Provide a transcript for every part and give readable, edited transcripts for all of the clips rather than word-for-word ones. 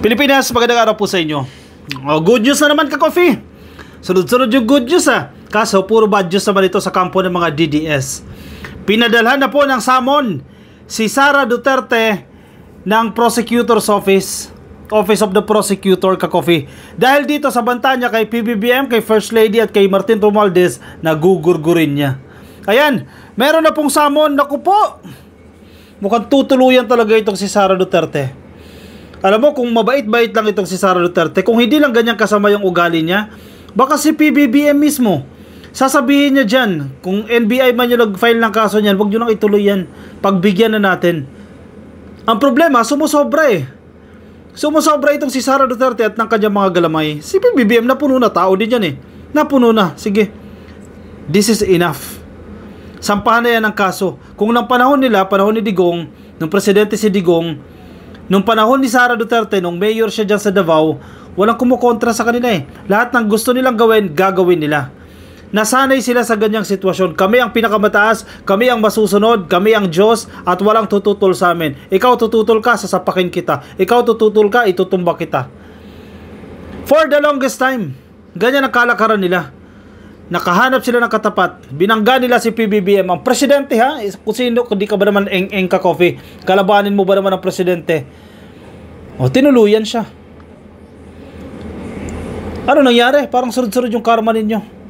Pilipinas, magandang araw po sa inyo. Good news na naman ka-coffee. Sunod-sunod yung good news Kaso puro bad news naman ito sa kampo ng mga DDS. Pinadalhan na po ng summon si Sara Duterte ng Prosecutor's Office of the Prosecutor ka-coffee. Dahil dito sa banta niya kay PBBM, kay First Lady at kay Martin Romualdez na gugurgurin niya. Ayan, meron na pong summon. Naku po, mukhang tutuluyan talaga itong si Sara Duterte. Alam mo, kung mabait-bait lang itong si Sara Duterte, kung hindi lang ganyan kasama yung ugali niya, baka si PBBM mismo, sasabihin niya dyan, kung NBI man yung nag-file ng kaso niyan, huwag nyo lang ituloy yan, pagbigyan na natin. Ang problema, sumusobra Sumusobra itong si Sara Duterte at ng kanyang mga galamay. Si PBBM napuno na, tao din yan Napuno na, sige. This is enough. Sampahan na yan ang kaso. Kung ng panahon nila, panahon ni Digong, nung presidente si Digong, nung panahon ni Sara Duterte, nung mayor siya dyan sa Davao, walang kumukontra sa kanila Lahat ng gusto nilang gawin, gagawin nila. Nasanay sila sa ganyang sitwasyon. Kami ang pinakamataas, kami ang masusunod, kami ang Diyos, at walang tututol sa amin. Ikaw tututol ka, sasapakin kita. Ikaw tututol ka, itutumba kita. For the longest time, ganyan ang kalakaran nila. Nakahanap sila ng katapat. Binangga nila si PBBM. Ang presidente kung sino, kundi ka ba naman eng ka-coffee? Kalabanin mo ba naman ang presidente? Tinuluyan siya. Ano nangyari? Parang sunod-sunod yung karma ninyo.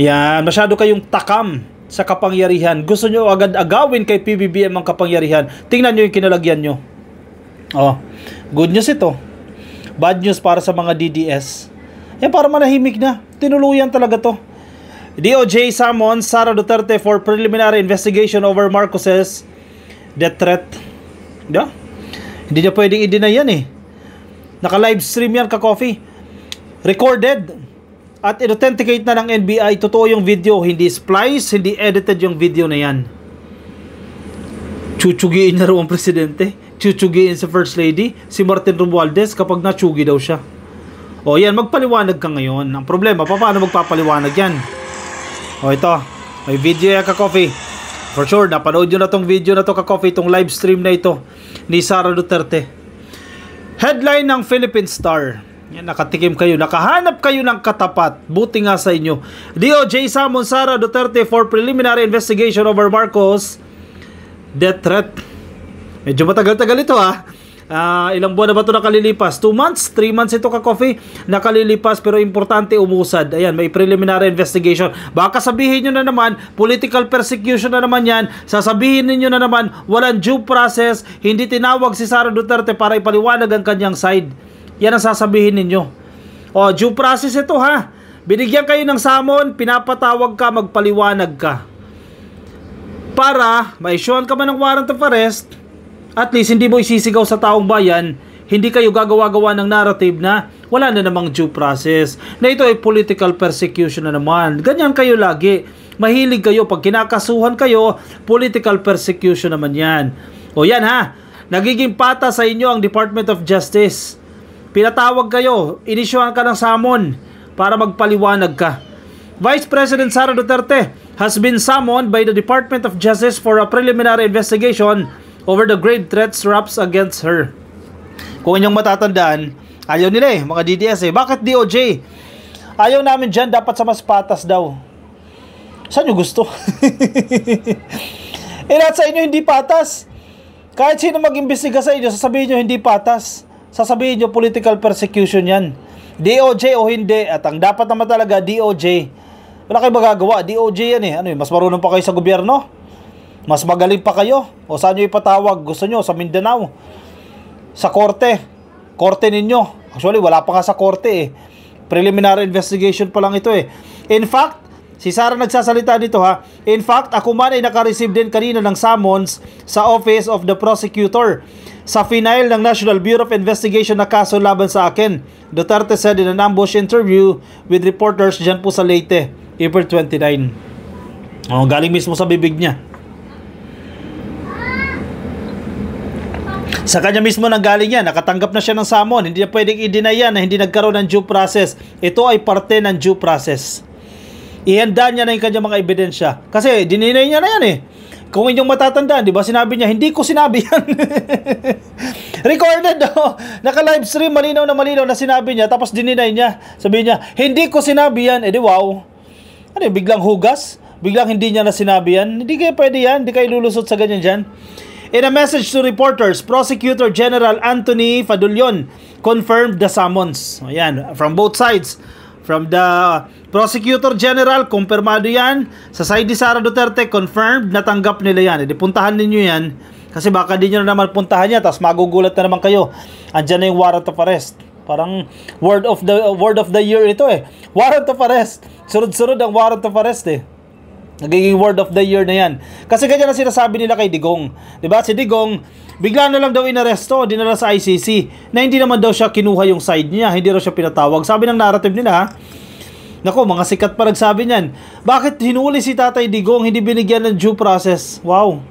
Yan, masyado kayong takam sa kapangyarihan. Gusto nyo agad agawin kay PBBM ang kapangyarihan. Tingnan nyo yung kinalagyan nyo. Good news ito. Bad news para sa mga DDS. Yan, para manahimik na. Tinuluyan talaga to. DOJ summons Sara Duterte for preliminary investigation over Marcos's death threat. Hindi niya pwedeng i-deny yan Naka-live stream yan ka-coffee. Recorded at in-authenticate na ng NBI. Totoo yung video. Hindi splice, hindi edited yung video na yan. Chuchugiin na raw ang presidente. Chuchugiin si First Lady, si Martin Romualdez kapag nachugi daw siya. Yan, magpaliwanag ka ngayon. Ang problema, paano magpapaliwanag yan? Ito, may video yan ka-coffee. For sure, napanood nyo na tong video na to ka-coffee, itong live stream na ito ni Sara Duterte. Headline ng Philippine Star. Yan, nakatikim kayo, nakahanap kayo ng katapat. Buti nga sa inyo. DOJ summons Sara Duterte for preliminary investigation over Marcos death threat. Medyo matagal-tagal ito ilang buwan na ba ito nakalilipas? 2 months? 3 months ito ka-coffee? Nakalilipas pero importante umusad. Ayan, may preliminary investigation. Baka sabihin nyo na naman, political persecution na naman yan. Sasabihin ninyo na naman, walang due process. Hindi tinawag si Sara Duterte para ipaliwanag ang kanyang side. Yan ang sasabihin ninyo. Due process ito Binigyan kayo ng summon, pinapatawag ka, magpaliwanag ka. Para ma-issuean ka man ng warrant of arrest, at least hindi mo isisigaw sa taong bayan, hindi kayo gagawa-gawa ng narrative na wala na namang due process, na ito ay political persecution na naman. Ganyan kayo lagi. Mahilig kayo, pag kinakasuhan kayo, political persecution naman yan. Yan nagiging pata sa inyo ang Department of Justice. Pinatawag kayo, inisyuhan ka ng summon para magpaliwanag ka. Vice President Sara Duterte has been summoned by the Department of Justice for a preliminary investigation over the grave threats wraps against her. Kung inyong matatandaan, ayaw nila mga DDS Bakit DOJ? Ayaw namin dyan, dapat sa mas patas daw. Saan nyo gusto? Lahat sa inyo hindi patas. Kahit sino mag-imbestiga sa inyo, sasabihin nyo hindi patas. Sasabihin nyo political persecution yan. DOJ o hindi, at ang dapat naman talaga DOJ. Wala kayo magagawa, DOJ yan mas marunong pa kayo sa gobyerno? Mas magaling pa kayo? O saan nyo ipatawag? Gusto nyo sa Mindanao? Sa korte? Korte ninyo? Actually, wala pa nga sa korte Preliminary investigation pa lang ito In fact, si Sara nagsasalita dito In fact, ako man ay naka-receive din kanina ng summons sa Office of the Prosecutor sa final ng National Bureau of Investigation na kaso laban sa akin. Duterte said in an ambush interview with reporters dyan po sa Leyte, April 29. Galing mismo sa bibig niya. Sa kanya mismo nang galing yan, nakatanggap na siya ng summon. Hindi na pwedeng i-deny yan na hindi nagkaroon ng due process. Ito ay parte ng due process. Ihanda niya na yung kanyang mga ebidensya. Kasi dininay niya na yan Kung inyong matatandaan, di ba, sinabi niya, hindi ko sinabi yan. Recorded daw. Naka-live stream, malinaw na sinabi niya, tapos dininay niya. Sabi niya, hindi ko sinabi yan. Eh di wow. Ano yun, biglang hugas? Biglang hindi niya na sinabi yan? Hindi kayo pwede yan. Hindi kayo lulusot sa ganyan dyan. In a message to reporters, Prosecutor General Anthony Fadulion confirmed the summons. Ayan, from both sides. From the Prosecutor General, kumpirmado yan. Sa side ni Sara Duterte, confirmed, natanggap nila yan. Edi puntahan ninyo yan. Kasi baka di nyo na naman puntahan yan, tapos magugulat na naman kayo. Andyan na yung warrant of arrest. Parang word of the year ito eh. Warrant of arrest. Sunod-sunod ang warrant of arrest eh. Nagiging word of the year na yan. Kasi ganyan na sinasabi nila kay Digong. Diba? Si Digong, bigla na lang daw inaresto, dinala sa ICC, na hindi naman daw siya kinuha yung side niya, hindi raw siya pinatawag. Sabi ng narrative nila, ha? Nako, mga sikat pa nagsabi niyan. Bakit hinuli si Tatay Digong, hindi binigyan ng due process? Wow.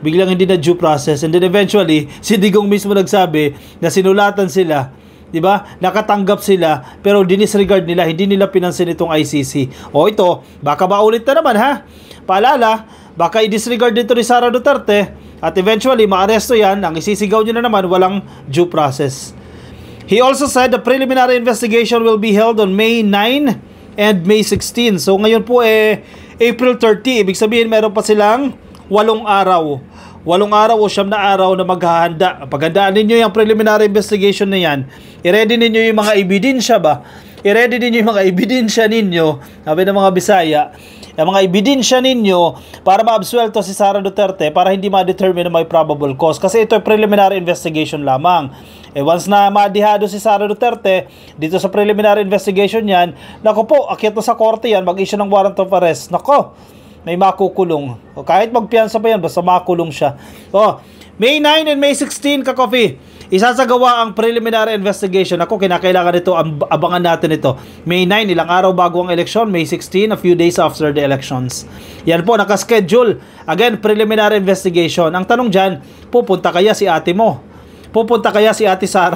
Biglang hindi na due process. And then eventually, si Digong mismo nagsabi na sinulatan sila. Diba? Nakatanggap sila pero dinisregard nila, hindi nila pinansin itong ICC. O ito, baka maulit na naman ha. Paalala, baka i-disregard dito ni Sara Duterte at eventually maaresto yan. Ang isisigaw nyo na naman, walang due process. He also said the preliminary investigation will be held on May 9 and May 16. So ngayon po April 30. Ibig sabihin meron pa silang 8 araw. 8 araw o 9 na araw na maghahanda. Paghandaan ninyo yung preliminary investigation na yan. I-ready ninyo yung mga ebidensya ba? I-ready ninyo yung mga ebidensya ninyo. Sabi ng mga Bisaya, yung mga ebidensya ninyo para maabsuelto si Sara Duterte para hindi ma-determine na may probable cause. Kasi ito ay preliminary investigation lamang. Once na madihado si Sara Duterte dito sa preliminary investigation yan, nako po, akyat na sa korte yan, mag-issue ng warrant of arrest. Nako, may makukulong. O kahit magpiyansa pa yan, basta makulong siya. O, May 9 and May 16, ka-coffee, isasagawa ang preliminary investigation. Ako, kinakailangan ito, abangan natin ito. May 9, ilang araw bago ang eleksyon. May 16, a few days after the elections. Yan po, nakaschedule. Again, preliminary investigation. Ang tanong dyan, pupunta kaya si ate mo? Pupunta kaya si Ate Sara?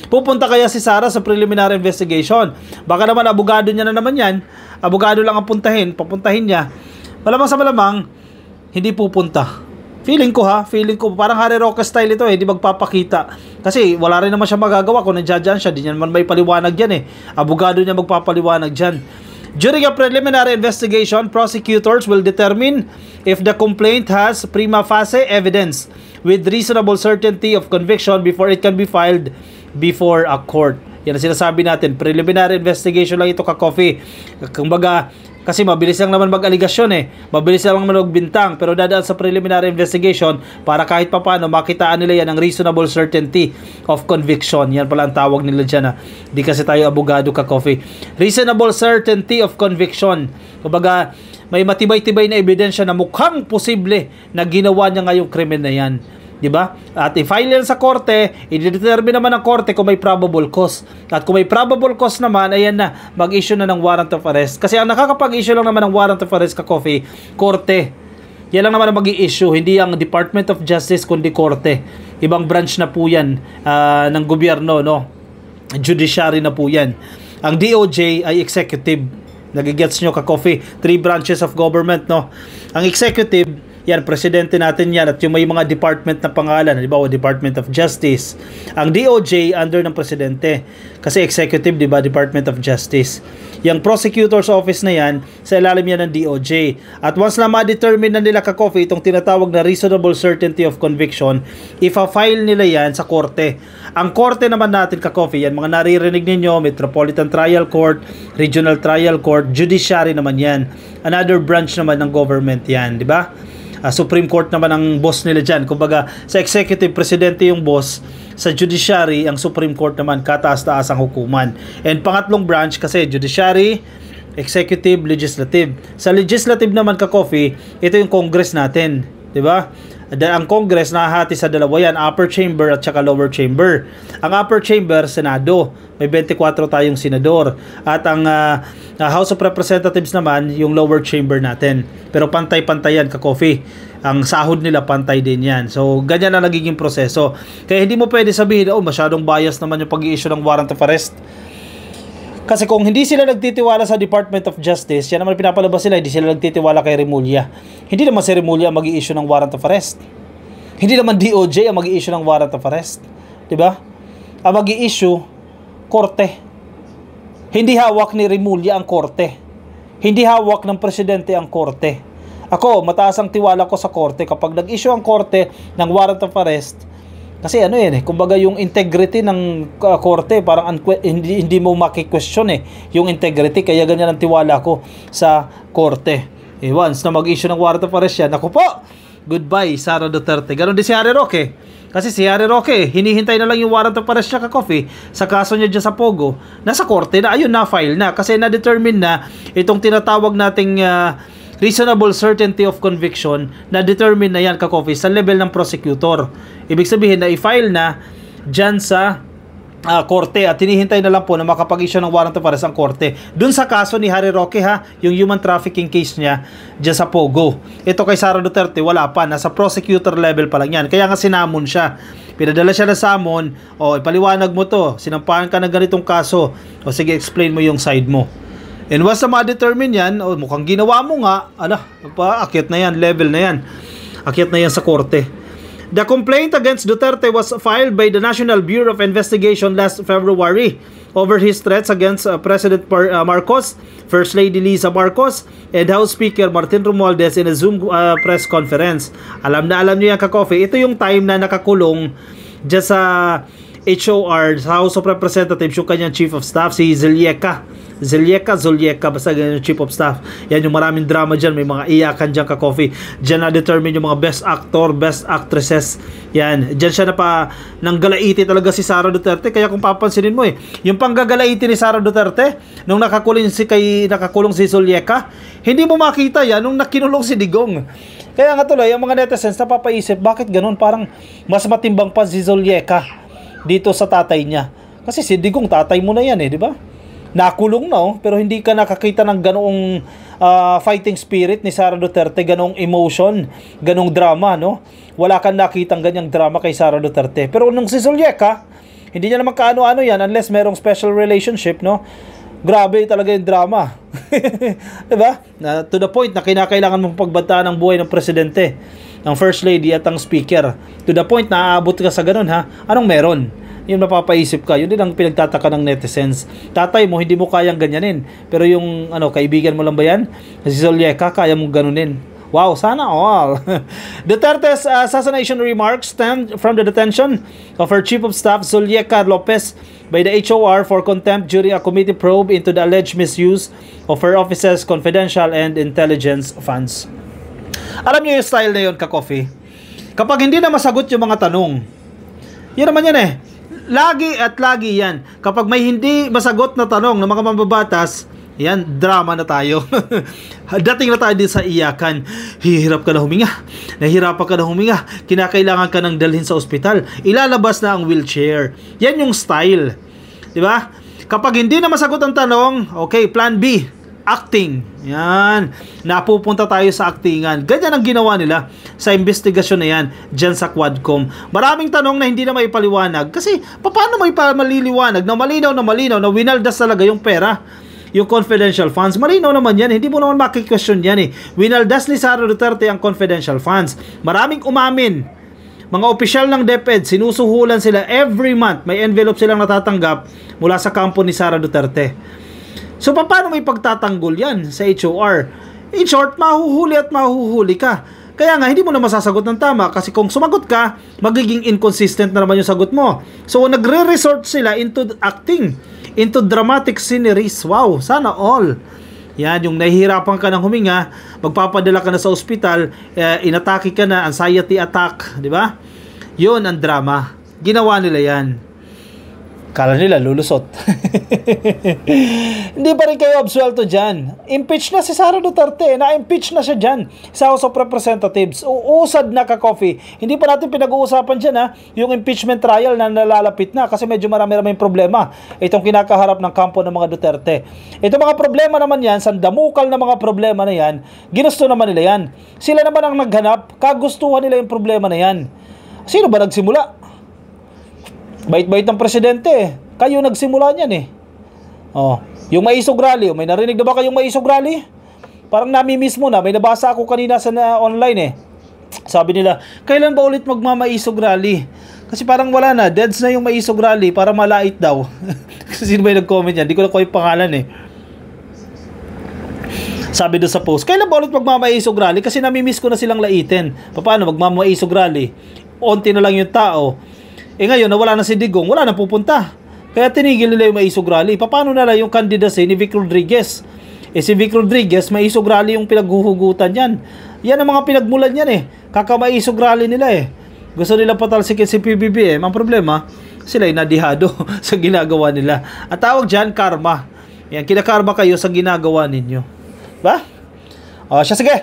Pupunta kaya si Sara sa preliminary investigation? Baka naman abogado niya na naman yan. Abogado lang ang papuntahin niya. Malamang sa malamang, hindi pupunta. Feeling ko parang Harry Roque style ito hindi magpapakita. Kasi wala rin naman siya magagawa kung nandiyan siya. Di niya naman may paliwanag yan Abogado niya magpapaliwanag dyan. During a preliminary investigation, prosecutors will determine if the complaint has prima facie evidence with reasonable certainty of conviction before it can be filed before a court. Yan ang sinasabi natin. Preliminary investigation lang ito, ka-coffee. Kumbaga, kasi mabilis lang naman mag-aligasyon Mabilis lang naman magbintang. Pero dadaan sa preliminary investigation para kahit papano makitaan nila yan ang reasonable certainty of conviction. Yan pala ang tawag nila dyan Di kasi tayo abogado, ka-coffee. Reasonable certainty of conviction. Kumbaga, may matibay-tibay na ebidensya na mukhang posible na ginawa niya ngayong krimen na yan. Diba? At i-file yan sa korte, i-determine naman ng korte kung may probable cause. At kung may probable cause naman, ayan na, mag-issue na ng warrant of arrest. Kasi ang nakakapag-issue lang naman ng warrant of arrest, ka-coffee, korte. Yan lang naman ang mag-i-issue, hindi ang Department of Justice, kundi korte. Ibang branch na po yan ng gobyerno, no? Judiciary na po yan. Ang DOJ ay executive. Nagigets nyo, ka-coffee. 3 branches of government, no? Ang executive, yan, presidente natin yan at yung may mga department na pangalan, di ba, o Department of Justice. Ang DOJ under ng presidente kasi executive, di ba, Department of Justice. Yung prosecutor's office na yan, sa ilalim yan ng DOJ. At once na ma-determine na nila, ka-coffee, itong tinatawag na reasonable certainty of conviction, ifa-file nila yan sa korte. Ang korte naman natin, ka-coffee, yan mga naririnig ninyo, Metropolitan Trial Court, Regional Trial Court, Judiciary naman yan. Another branch naman ng government yan, di ba? Supreme Court naman ang boss nila dyan. Kumbaga, sa executive, presidente yung boss. Sa judiciary, ang Supreme Court naman, kataas-taas ang hukuman. And pangatlong branch kasi, judiciary, executive, legislative. Sa legislative naman, ka-coffee, ito yung Congress natin. Diba? Ang Congress nahahati sa dalawa yan, upper chamber at saka lower chamber. Ang upper chamber, Senado. May 24 tayong senador. At ang House of Representatives naman, yung lower chamber natin. Pero pantay-pantay yan, ka-coffee. Ang sahod nila pantay din yan. So, ganyan na nagiging proseso. Kaya hindi mo pwede sabihin, masyadong bias naman yung pag-i-issue ng warrant of arrest. Kasi kung hindi sila nagtitiwala sa Department of Justice, yan naman pinapalabas sila, hindi sila nagtitiwala kay Remulla. Hindi naman si Remulla ang mag-i-issue ng warrant of arrest. Hindi naman DOJ ang mag-i-issue ng warrant of arrest. Diba? Ang mag-i-issue, korte. Hindi hawak ni Remulla ang korte. Hindi hawak ng presidente ang korte. Ako, mataas ang tiwala ko sa korte. Kapag nag-issue ang korte ng warrant of arrest, kasi ano yan kumbaga yung integrity ng korte, parang hindi mo maki-question yung integrity, kaya ganyan ang tiwala ko sa korte. Once na mag-issue ng warrant of arrest yan, ako po, goodbye Sara Duterte. Ganon din si Harry Roque. Kasi si Harry Roque, hinihintay na lang yung warrant of arrest niya ka-coffee sa kaso niya dyan sa Pogo. Nasa korte na, ayun na-file na. Kasi na-determine na itong tinatawag nating reasonable certainty of conviction, na-determine na yan ka-coffee sa level ng prosecutor. Ibig sabihin na i-file na dyan sa korte at hinihintay na lang po na makapag-issue ng warrant of arrest ang korte. Dun sa kaso ni Harry Roque yung human trafficking case niya dyan sa Pogo. Ito kay Sara Duterte, wala pa. Nasa prosecutor level pa lang yan. Kaya nga sinamon siya. Pinadala siya na samon, ipaliwanag mo to. Sinampahan ka ng ganitong kaso. O sige, explain mo yung side mo. And once na ma-determine yan, mukhang ginawa mo nga, akyat na yan, level na yan. Akyat na yan sa korte. The complaint against Duterte was filed by the National Bureau of Investigation last February over his threats against President Marcos, First Lady Liza Marcos, and House Speaker Martin Romualdez in a Zoom press conference. Alam niyo yan ka-coffee. Ito yung time na nakakulong dyan sa HOR, sa House of Representatives, yung kanyang Chief of Staff, si Zelieka, basta ganyan yung Chief of Staff. Yan yung maraming drama dyan, may mga iyakan dyan ka-coffee. Dyan na-determine yung mga best actor, best actresses. Yan, dyan siya nang galaiti talaga si Sara Duterte. Kaya kung papansinin mo yung panggagalaiti ni Sara Duterte, nung nakakulong si Zelieka, hindi mo makita yan nung nakinulong si Digong. Kaya nga tuloy, yung mga netizens napapaisip, bakit ganun? Parang mas matimbang pa si Zelieka dito sa tatay niya. Kasi si Digong, tatay mo na yan di ba? Nakulong na pero hindi ka nakakita ng ganoong fighting spirit ni Sara Duterte, ganoong emotion, ganoong drama, Wala kang nakitang ganyang drama kay Sara Duterte. Pero nung si Zelieka, hindi niya naman kaano-ano yan unless merong special relationship, Grabe talaga yung drama. Diba? To the point na kinakailangan mong pagbantaan ang buhay ng presidente, ng First Lady at ang Speaker. To the point na aabot ka sa ganun, Anong meron? Yung napapaisip ka, yun din ang pinagtataka ng netizens. Tatay mo, hindi mo kayang ganyanin. Pero yung kaibigan mo lang ba yan? Si Zelieka, kaya mong ganunin. Wow, sana all. Duterte's assassination remarks stemmed from the detention of her Chief of Staff, Zelieka Lopez, by the HOR for contempt during a committee probe into the alleged misuse of her office's confidential and intelligence funds. Alam niyo yung style na yun, ka-coffee? Kapag hindi na masagot yung mga tanong, yun naman yan lagi at lagi yan. Kapag may hindi masagot na tanong ng mga mambabatas, yan, drama na tayo. Dating na tayo din sa iyakan. Hihirap ka na huminga. Nahihirapan ka na huminga. Kinakailangan ka nang dalhin sa ospital. Ilalabas na ang wheelchair. Yan yung style. Diba? Kapag hindi na masagot ang tanong, okay, plan B. Acting. Yan. Napupunta tayo sa actingan. Ganyan ang ginawa nila sa investigasyon na yan dyan sa Quadcom. Maraming tanong na hindi na may paliwanag. Kasi, paano may maliliwanag na malinaw na winaldas talaga yung pera? Yung confidential funds. Malinaw naman yan. Hindi mo naman makikwestiyon yan Winaldas ni Sara Duterte ang confidential funds. Maraming umamin. Mga opisyal ng DepEd, sinusuhulan sila every month. May envelope silang natatanggap mula sa kampo ni Sara Duterte. So, paano may pagtatanggol yan sa HOR? In short, mahuhuli at mahuhuli ka. Kaya nga, hindi mo na masasagot ng tama kasi kung sumagot ka, magiging inconsistent na naman yung sagot mo. So, nagre-resort sila into acting, into dramatic sceneries. Wow, sana all. Yan, yung nahihirapan ka ng huminga, magpapadala ka na sa ospital, inatake ka na, anxiety attack, di ba? Yun ang drama. Ginawa nila yan. Kala nila lulusot. Hindi pa rin kayo absuelto dyan. Impeach na si Sara Duterte. Na-impeach na siya dyan sa House of Representatives. Uusad na ka-coffee. Hindi pa natin pinag-uusapan dyan yung impeachment trial na nalalapit na kasi medyo marami-raming problema itong kinakaharap ng kampo ng mga Duterte. Itong mga problema naman yan, sandamukal na mga problema na yan, ginusto naman nila yan. Sila naman ang naghanap, kagustuhan nila yung problema na yan. Sino ba nagsimula? Bait-bait ng presidente Kayo nagsimula niyan Yung maisog rally, may narinig na ba kayong maisog rally? Parang nami-miss mo na. May nabasa ako kanina sa online eh. Sabi nila, kailan ba ulit magmamaisog rally? Kasi parang wala na, deads na yung maisog rally para malait daw. Kasi sino ba yung nag-comment yan? Di ko na ko yung pangalan eh. Sabi doon sa post, kailan ba ulit magmamaisog rally? Kasi nami-miss ko na silang laitin. Paano magmamaisog rally? Onti na lang yung tao. Eh ngayon, nawala na si Digong, wala na pupunta. Kaya tinigil nila yung maisog rally. Paano na lang yung candidacy ni Vic Rodriguez? Eh si Vic Rodriguez, maisog rally yung pinaghuhugutan yan. Yan ang mga pinagmulan yan eh. Kakamaisog rally nila eh. Gusto nila patalsikin si PBB eh. Ang problema, sila ay nadihado sa ginagawa nila. At tawag dyan, karma. Yan, kinakarma kayo sa ginagawa ninyo. Ba? O, siya, sige.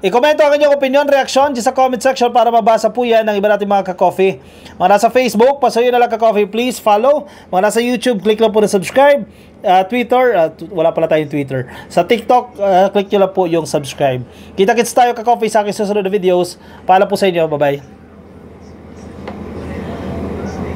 I-komento ang inyong opinion, reaction sa comment section para mabasa po yan ng iba natin mga ka-coffee. Mga nasa Facebook, pasuyo na lang ka-coffee, please follow. Mga nasa YouTube, click lang po na subscribe. Twitter, wala pala tayong Twitter. Sa TikTok, click nyo lang po yung subscribe. Kita-kits tayo ka-coffee sa aking susunod na videos. Paalam po sa inyo, bye-bye.